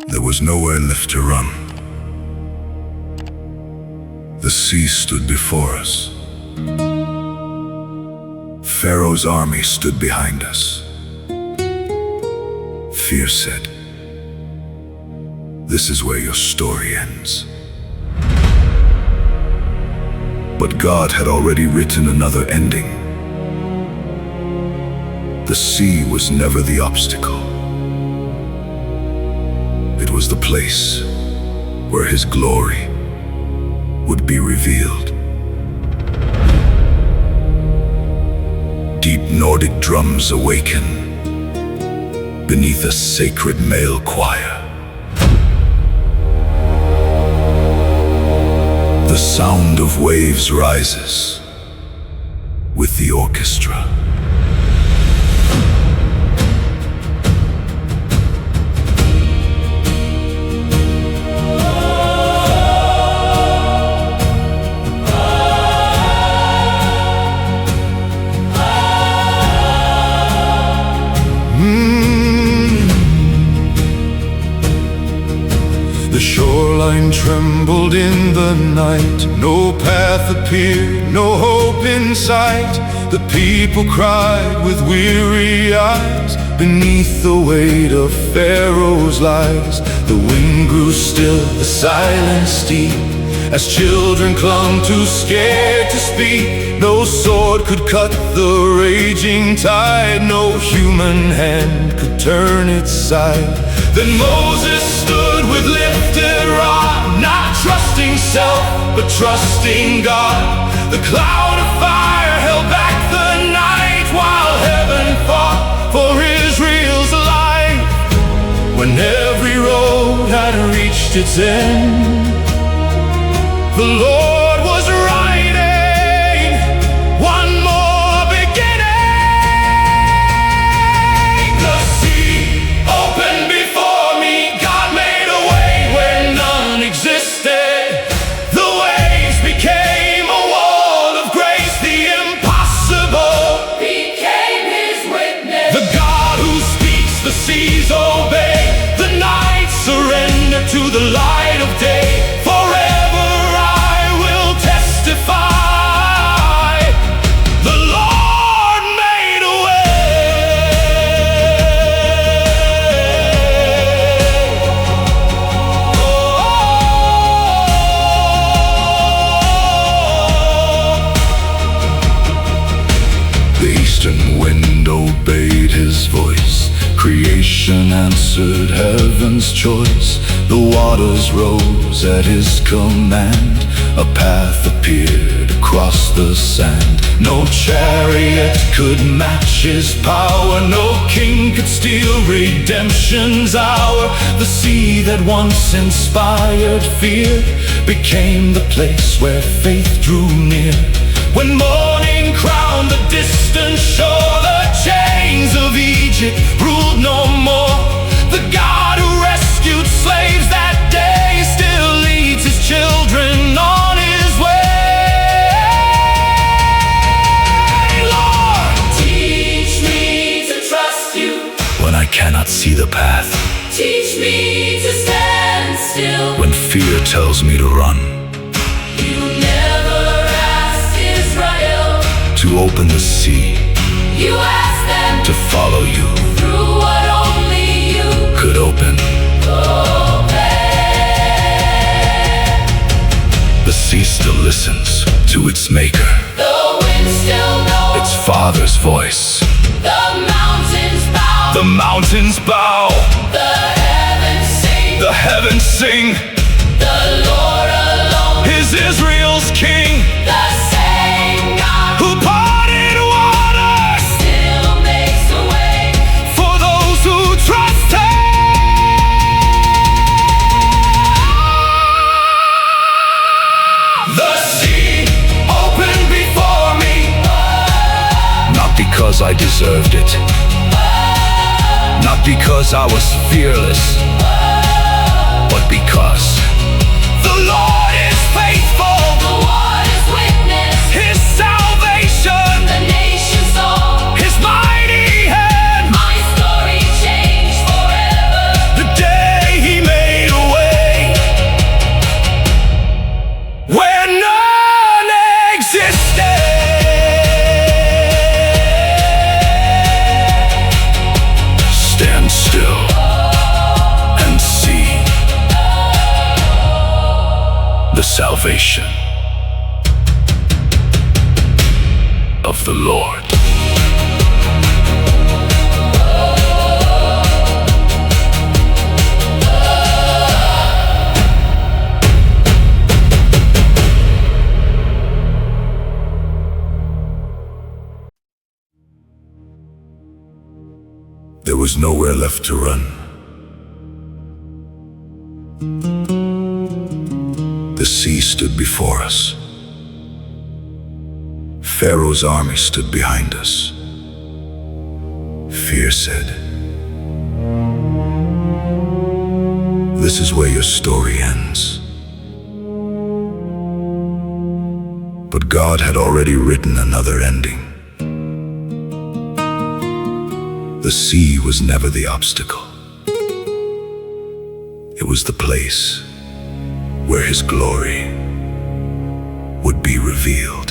There was nowhere left to run. The sea stood before us. Pharaoh's army stood behind us. Fear said, "This is where your story ends." But God had already written another ending. The sea was never the obstacle. It was the place where His glory would be revealed. Deep Nordic drums awaken beneath a sacred male choir. The sound of waves rises with the orchestra. The shoreline trembled in the night. No path appeared, no hope in sight. The people cried with weary eyes beneath the weight of Pharaoh's lies. The wind grew still, the silence deep, as children clung too scared to speak. No sword could cut the raging tide, no human hand could turn its side. Then Moses stood with lifted rod, not trusting self, but trusting God. The cloud of fire held back the night, while heaven fought for Israel's life. When every road had reached its end, the Lord was writing one more beginning. The sea opened before me, God made a way where none existed. The waves became a wall of grace, the impossible became His witness. The God who speaks, the seas obey, the night surrender to the light of day. Forever the Lord made a way. The eastern wind obeyed His voice. Creation answered heaven's choice. The waters rose at His command. A path appeared across the sand. No chariot could match His power. No king could steal redemption's hour. The sea that once inspired fear became the place where faith drew near. When morning crowned the distant shore, the chains of Egypt ruled no more. The God who rescued slaves that day still leads His children on His way. Lord, teach me to trust You when I cannot see the path. Teach me to stand still When fear tells me to run. You never asked Israel To open the sea, You asked them to follow You through what only You could open. The sea still listens to its maker. The wind still knows Its Father's voice. The mountains bow. The mountains bow. The heavens sing. The heavens sing. The Lord alone Is Israel's King. The same God Who parted waters still makes a way for those who trust Him. The sea opened before me, not because I deserved it, not because I was fearless, but because the Lord is faithful. The waters witness His salvation, the nations saw His mighty hand. my story changed forever. The day He made salvation of the Lord. There was nowhere left to run. The sea stood before us. Pharaoh's army stood behind us. Fear said, "This is where your story ends." But God had already written another ending. The sea was never the obstacle. It was the place where His glory would be revealed.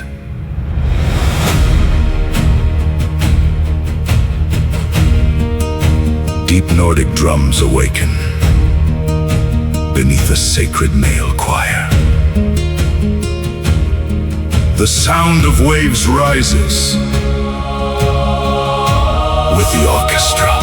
Deep Nordic drums awaken beneath a sacred male choir. The sound of waves rises with the orchestra.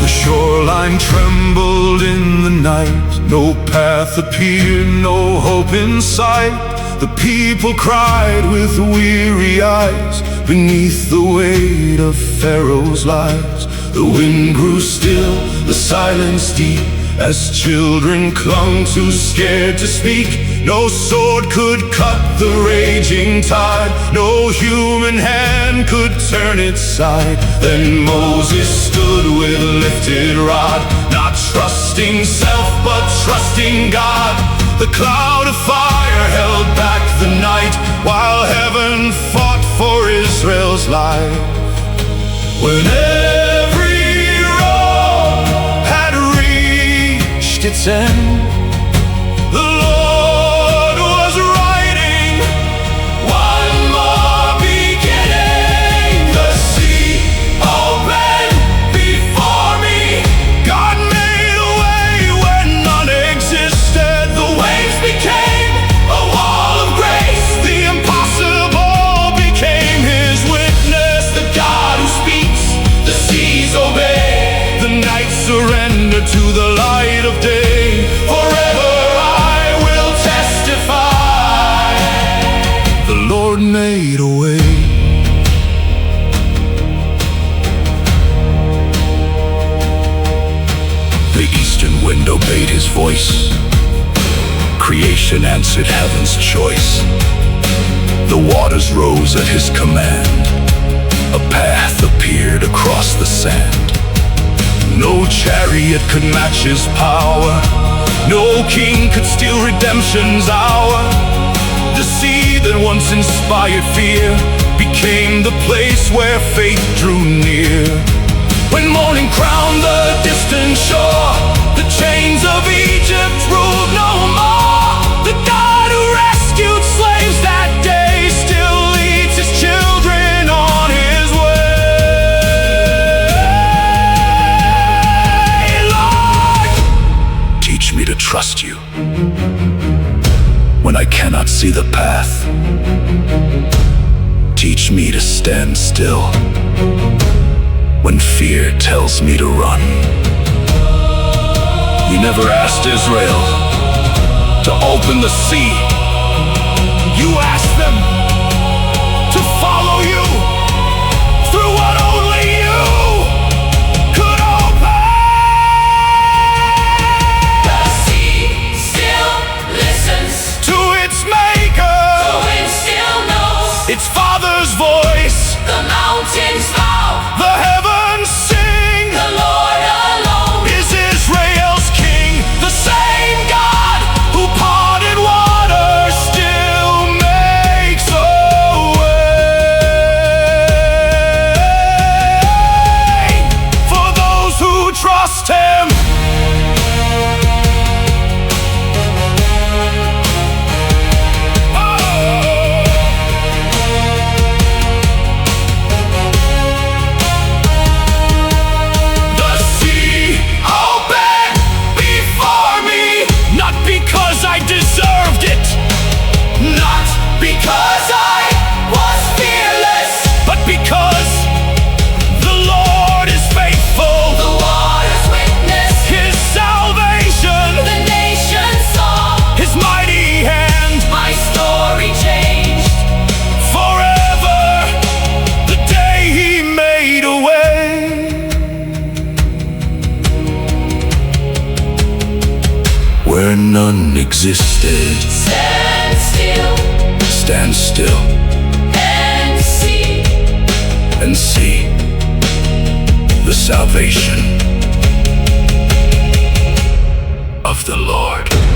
The shoreline trembled in the night. No path appeared, no hope in sight. The people cried with weary eyes beneath the weight of Pharaoh's lies. The wind grew still, the silence deep, as children clung too scared to speak. No sword could cut the raging tide, no human hand could turn its side. Then Moses stood with lifted rod, not trusting self but trusting God. The cloud of fire held back the night, while heaven fought for Israel's life. When every road had reached its end, the Lord was writing one more beginning. The sea opened before me. God made a way where none existed. The waves became a wall of grace. The impossible became His witness. The God who speaks, the seas obey. The night surrendered to the light of day. Forever I will testify, the Lord made a way. The eastern wind obeyed His voice. Creation answered heaven's choice. The waters rose at His command. A path appeared across the sand. No chariot could match His power. No king could steal redemption's hour. The sea that once inspired fear became the place where faith drew near. When morning crowned the distant shore, the chains of Egypt ruled no more. The God who rescued slaves that day still leads His children on His way. Lord, teach me to trust You when I cannot see the path. Teach me to stand still when fear tells me to run. You never asked Israel to open the sea. You asked them to follow You through what only You could open. The sea still listens. To its maker, The wind still knows. its Father's voice. The mountains bow. The heavens sing. The Lord alone Is Israel's King, the same God who parted water none existed. Stand still Stand still and see the salvation of the Lord.